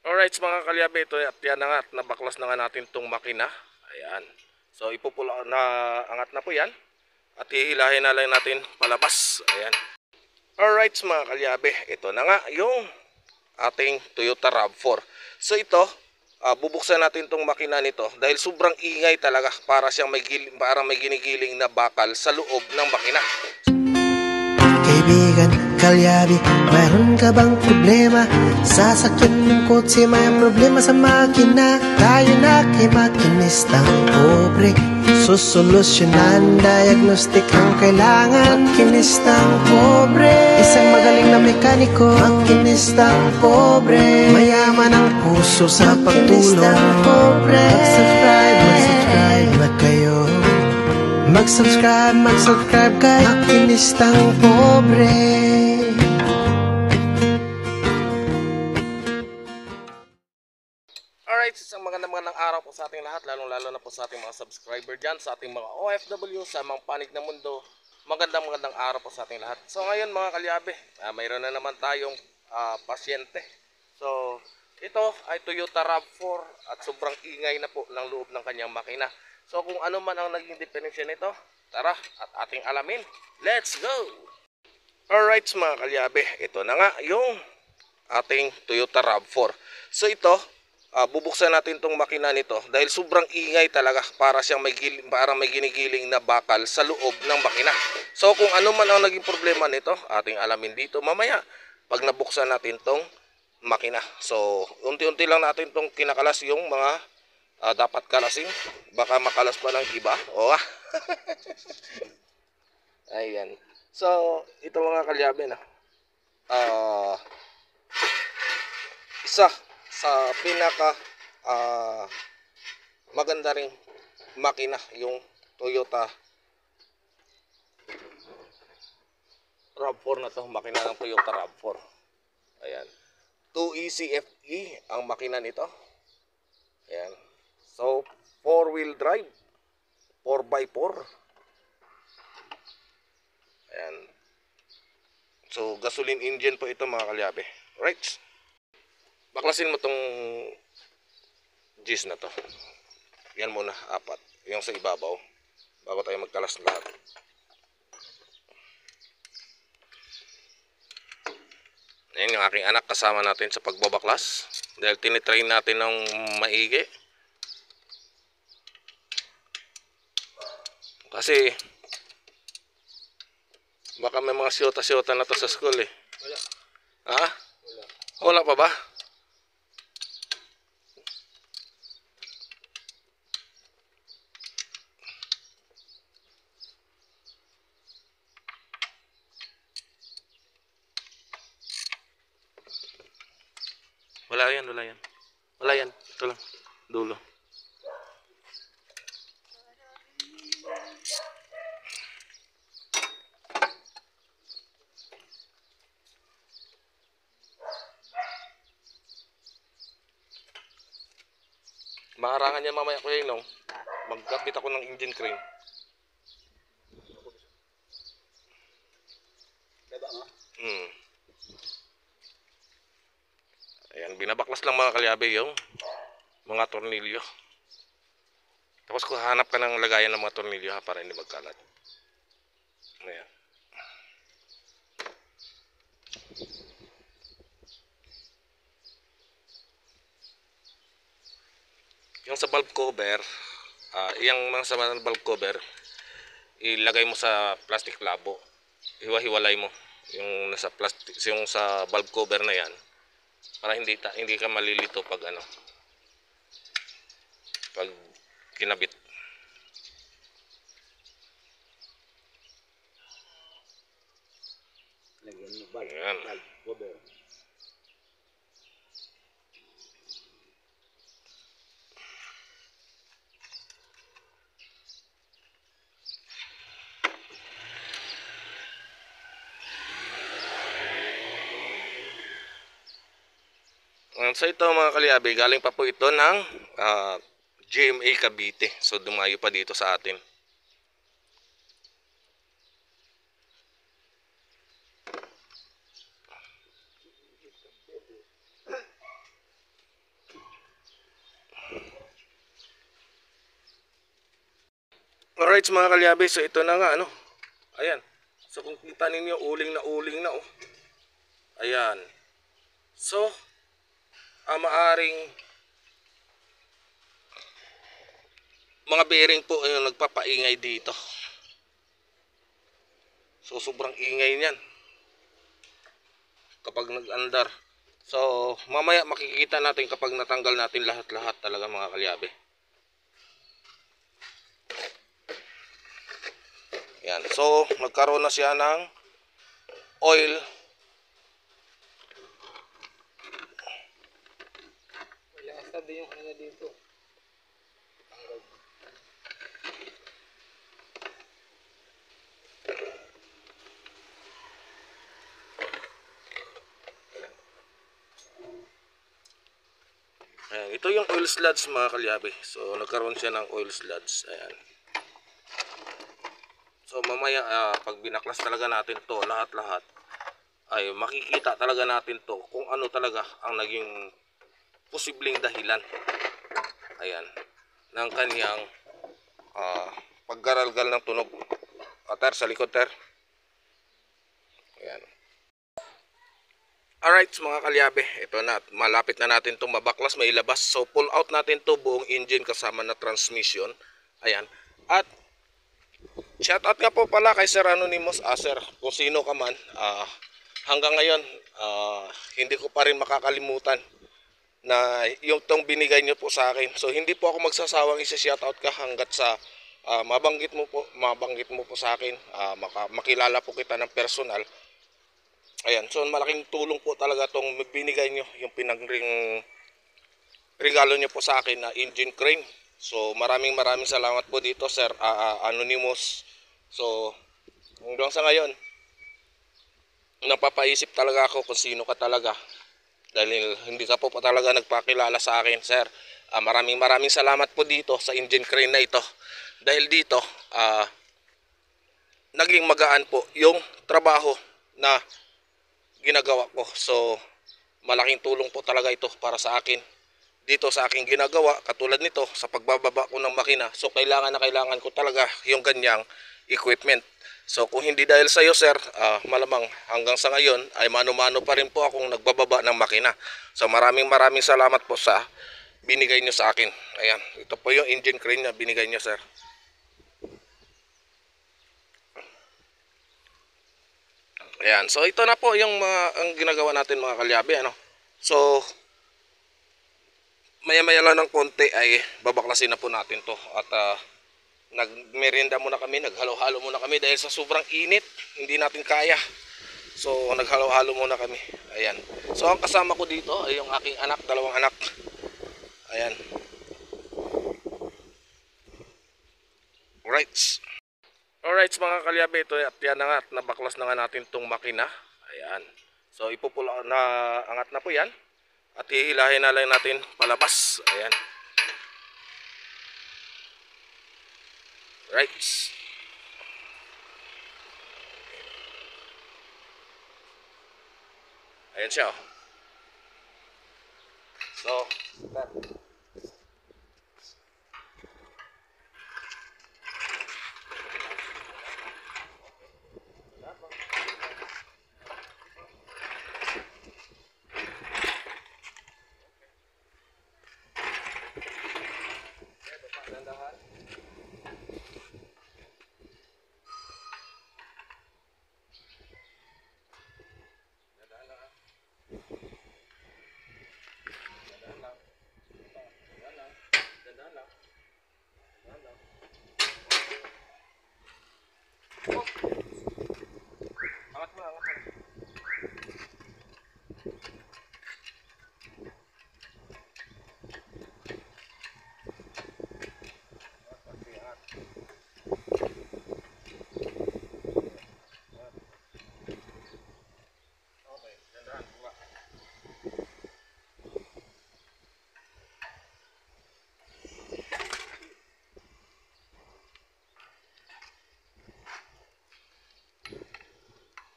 Alright mga kalyabe, ito at yan na nga at nabaklas na nga natin itong makina. Ayan. So ipupula na angat na po yan at hihilahin na lang natin palabas. Ayan. Alright mga kalyabe, ito na nga yung ating Toyota RAV4. So ito, bubuksan natin itong makina nito dahil sobrang ingay talaga para siyang parang may ginigiling na bakal sa loob ng makina. Kaibigan, kalyabi, mayroon ka bang problema? Sasakyan ng kotse, may problema sa makina. Tayo na kay makinistang pobre, susolusyonan, diagnostic ang kailangan. Makinistang pobre, isang magaling na mekaniko. Makinistang pobre, mayaman ang puso sa pagtulong. Mag-subscribe na kayo. Mag-subscribe kay Makinistang Pobre. Alright, isang magandang araw po sa ating lahat, lalong-lalo na po sa ating mga subscriber dyan, sa ating mga OFW, sa mga panig na mundo. Magandang araw po sa ating lahat. So ngayon mga kalyabe, mayroon na naman tayong pasyente. So ito ay Toyota RAV4 at sobrang ingay na po ng loob ng kanyang makina. So kung ano man ang naging diferensya nito, tara at ating alamin. Let's go! Alright mga kalyabe, ito na nga yung ating Toyota RAV4. So ito, bubuksan natin itong makina nito dahil sobrang ingay talaga para siyang parang may ginigiling na bakal sa loob ng makina. So kung ano man ang naging problema nito, ating alamin dito mamaya pag nabuksan natin itong makina. So unti-unti lang natin itong kinakalas yung mga dapat kalasin, baka makalas pa ng iba. Ayan. So ito mga kalyabe na isa sa pinaka maganda ring makina yung Toyota RAV4 na to, makina ng Toyota RAV4. Ayan, 2ECFE ang makina nito. Ayan. So, 4-wheel drive, 4x4. Ayan. So, gasoline engine po ito mga kalyabe. Right? Baklasin mo tong G's na to. Yan muna, 4. Yung sa ibabaw. Bago tayo magkalas lahat. Ayan yung aking anak kasama natin sa pagbabaklas. Dahil tinitrain natin ng maigi. Kasi baka may mga siyota-siyota na to sa school eh. Wala. Ha? Wala pa ba? Wala yan, wala yan. Wala yan. Ito lang. Dulo. Maharangan yan mamaya Kuya Inong. Magkapit ako ng engine crane. Diba nga? Ayan, binabaklas lang mga kalyabe yung mga tornilyo. Tapos kung hanap ka ng lagayan ng mga tornilyo para hindi magkalat. Ayan. Yung sa valve cover, yung mga sa valve cover, ilagay mo sa plastic labo. Hiwa-hiwalay mo yung nasa plastic, yung sa valve cover na yan para hindi ka malilito pag pag kinabit. Lagyan mo ba? Ayan. Cover. So ito mga kalyabe, galing pa po ito ng GMA Cavite. So dumayo pa dito sa atin. Alright mga kalyabe, so ito na nga ano. Ayan. So kung kita ninyo, uling na oh. Ayan. So, maaring mga bearing po yung nagpapaingay dito. So sobrang ingay niyan kapag nag-andar. So mamaya makikita natin kapag natanggal natin lahat-lahat talaga mga kalyabe. Yan. So nagkaroon na siya ng oil. Wala sa din yung ano dito. Ayan. Ito yung oil sludge mga kalyabe. So nagkaroon siya ng oil sludge. Ayan. So mamaya pag binaklas talaga natin to lahat-lahat ay makikita talaga natin to kung ano talaga ang naging posibleng dahilan. Ayan. Ng kanyang paggaralgal ng tunog. Ter, sa likod ter. Ayan. Alright mga kalyabe, ito na, malapit na natin itong mabaklas, may labas. So pull out natin to buong engine kasama na transmission. Ayan. At shout out nga po pala kay Sir Anonymous, sir, kung sino ka man, hanggang ngayon hindi ko pa rin makakalimutan na yung tong binigay nyo po sa akin. So hindi po ako magsasawang isa-shoutout ka hanggat sa mabanggit mo po sa akin, makilala po kita ng personal. Ayan, so malaking tulong po talaga tong binigay nyo, yung regalo nyo po sa akin na engine crane. So maraming salamat po dito Sir Anonymous. So hanggang sa ngayon napapaisip talaga ako kung sino ka talaga, dahil hindi ka po talaga nagpakilala sa akin sir. Maraming salamat po dito sa engine crane na ito, dahil dito naging magaan po yung trabaho na ginagawa ko. So malaking tulong po talaga ito para sa akin dito sa aking ginagawa, katulad nito sa pagbababa ko ng makina. So kailangan ko talaga yung ganyang equipment. So kung hindi dahil sa iyo sir, malamang hanggang sa ngayon ay mano-mano pa rin po akong nagbababa ng makina. So maraming salamat po sa binigay nyo sa akin. Ayan, ito po yung engine crane na binigay nyo sir. Ayan, so ito na po yung ang ginagawa natin mga kalyabe, ano. So maya-maya lang ng konti ay babaklasin na po natin to. At nagmerienda muna kami, naghalo-halo muna kami dahil sa sobrang init, hindi natin kaya. So naghalo-halo muna kami. Ayan. So ang kasama ko dito ay yung aking anak, dalawang anak. Ayan. Alright mga kalyabe, ito at yan na nga, nabaklas na nga natin tong makina. Ayan. So ipupula na, angat na po yan. At hihilahin na lang natin palabas. Ayan. Right. Ayan siya. So, that.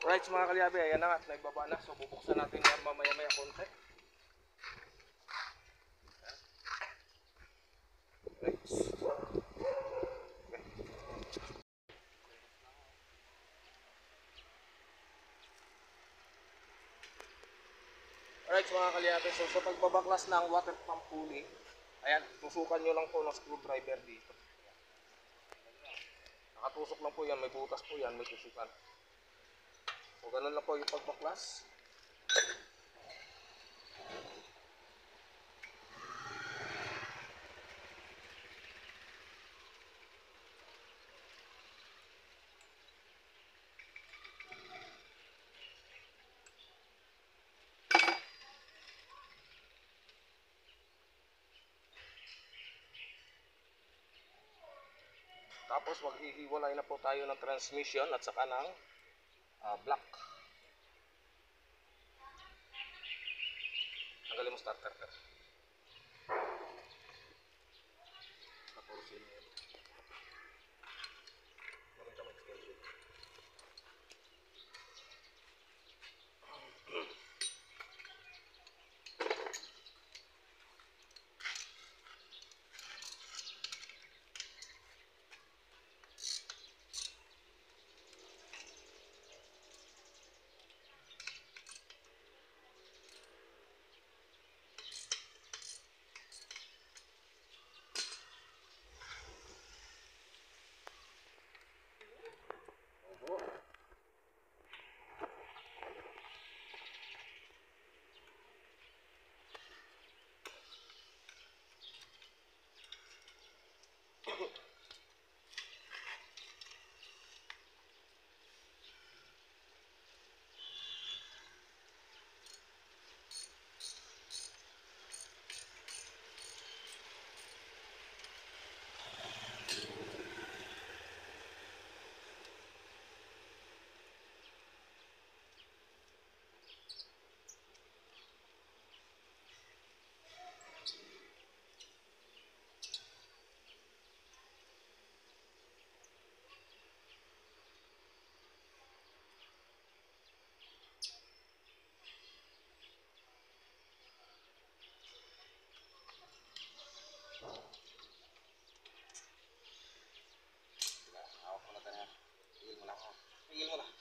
Alright mga kalyabe, ayan na nga, naibaba na. So bubuksan natin yan mamaya-maya konti. Right. Alright mga kalyabe, so sa pagbabaklas ng water pump pulley, ayan, tusukan nyo lang po ng screwdriver dito. Nakatusok lang po yan, may butas po yan, may tusukan. So ganun lang po yung pagbaklas. Tapos maghihiwalay na po tayo ng transmission at saka ng block. Tanggalin mo starter ka. Tapos yun yun. Gamit ka mag-schedule.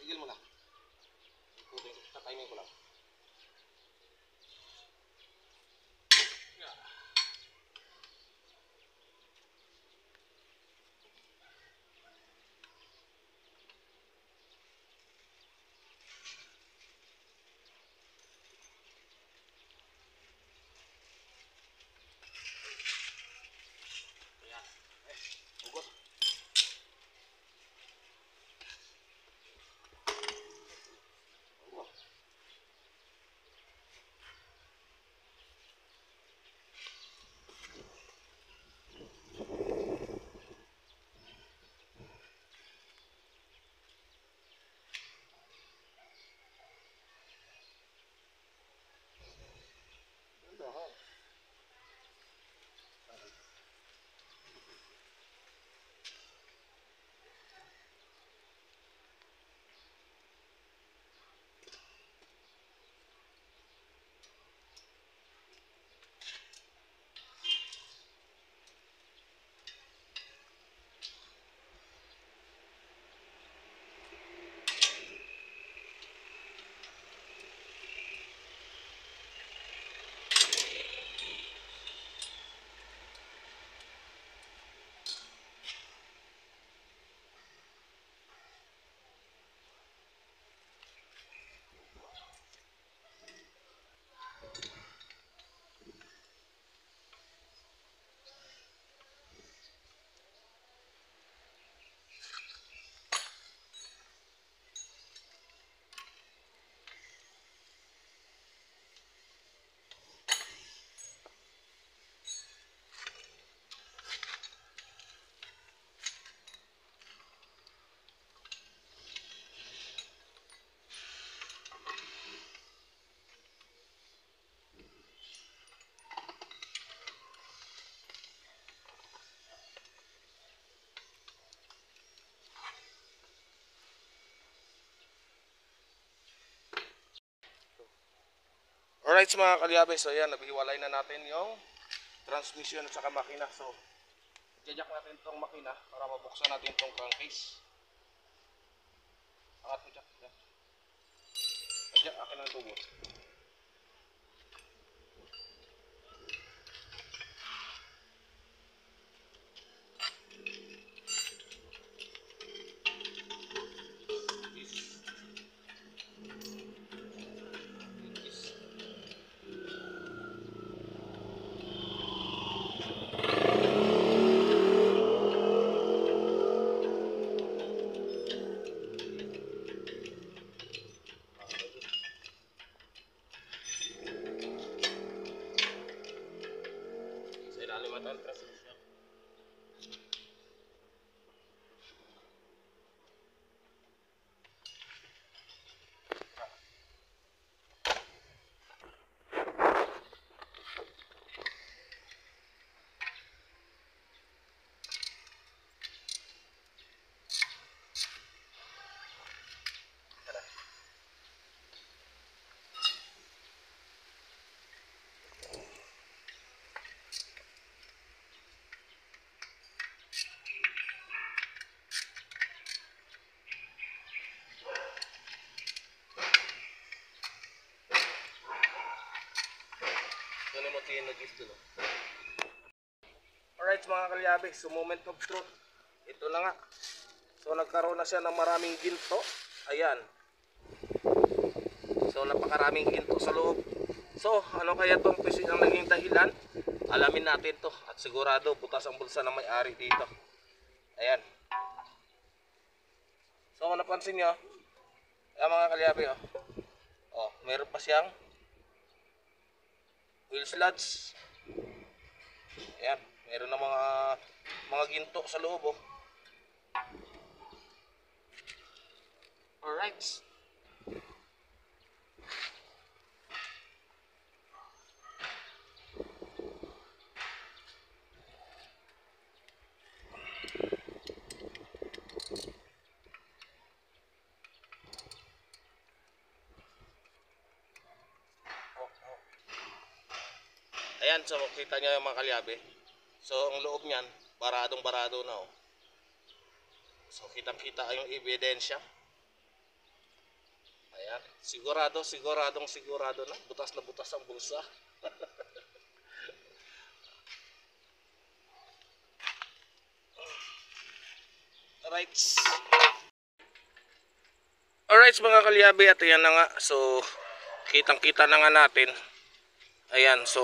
Tigil mo na. Timing ko lang. Ayan. Hugot. Alright mga kalyabe, so yan, naghiwalay na natin yung transmission at saka makina. So, i-jack natin itong makina para mabuksan natin itong crankcase. Angat mo, Jack. Jack, akin ang tubo. Alright mga kalyabe, so moment of truth. Ito na nga. So nagkaroon na siya ng maraming ginto. Ayan. So napakaraming ginto sa loob. So ano kaya itong ang naging dahilan? Alamin natin to. At sigurado butas ang bulsa ng may-ari dito. Ayan. So kung napansin nyo, ayan mga kalyabe, oh. Oh, meron pa siyang wheel sluts. Ayan, meron na mga ginto sa loob, oh. Alright. Ayan, so kita nyo yung mga kalyabe. So ang loob niyan, baradong-barado na, oh. So kitang-kita yung ebidensya. Ayan, siguradong-sigurado na. Butas na butas ang bulsa. Alright mga kalyabe, at ayan na nga. So kitang-kita na nga natin. Ayan, so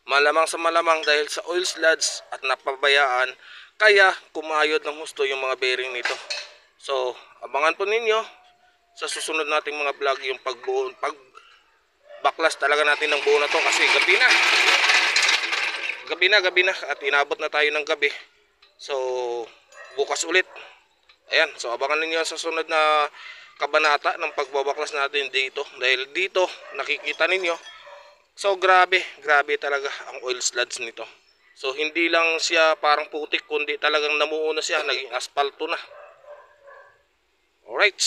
malamang sa malamang dahil sa oil sludge at napabayaan, kaya kumayod ng husto yung mga bearing nito. So abangan po ninyo sa susunod nating mga vlog yung pagbaklas talaga natin ng buo na to, kasi gabi na at inabot na tayo ng gabi. So bukas ulit. Ayan, so abangan ninyo sa sunod na kabanata ng pagbabaklas natin dito, dahil dito nakikita ninyo. So grabe talaga ang oil sludge nito. So hindi lang siya parang putik, kundi talagang namuo na siya, naging asfalto na. Alright.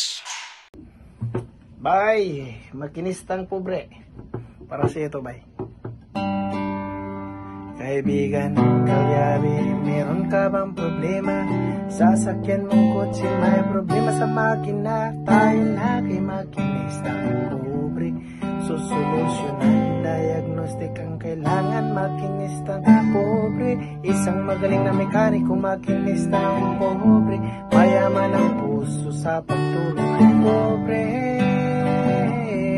Bye, makinistang pobre. Para sa ito, bye. Kaibigan, kalyabe, meron ka bang problema? Sasakyan mong kotse, may problema sa makina. Tayo na kay makinistang pobre. Susolusyonan, diagnostic ang kailangan. Makinistang pobre, isang magaling na mekaniko. Makinistang pobre, mayaman ang puso sa pagtulong. Pobre,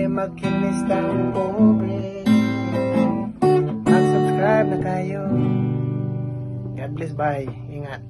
makinistang pobre. Mag-subscribe na kayo. God bless, bye. Ingat.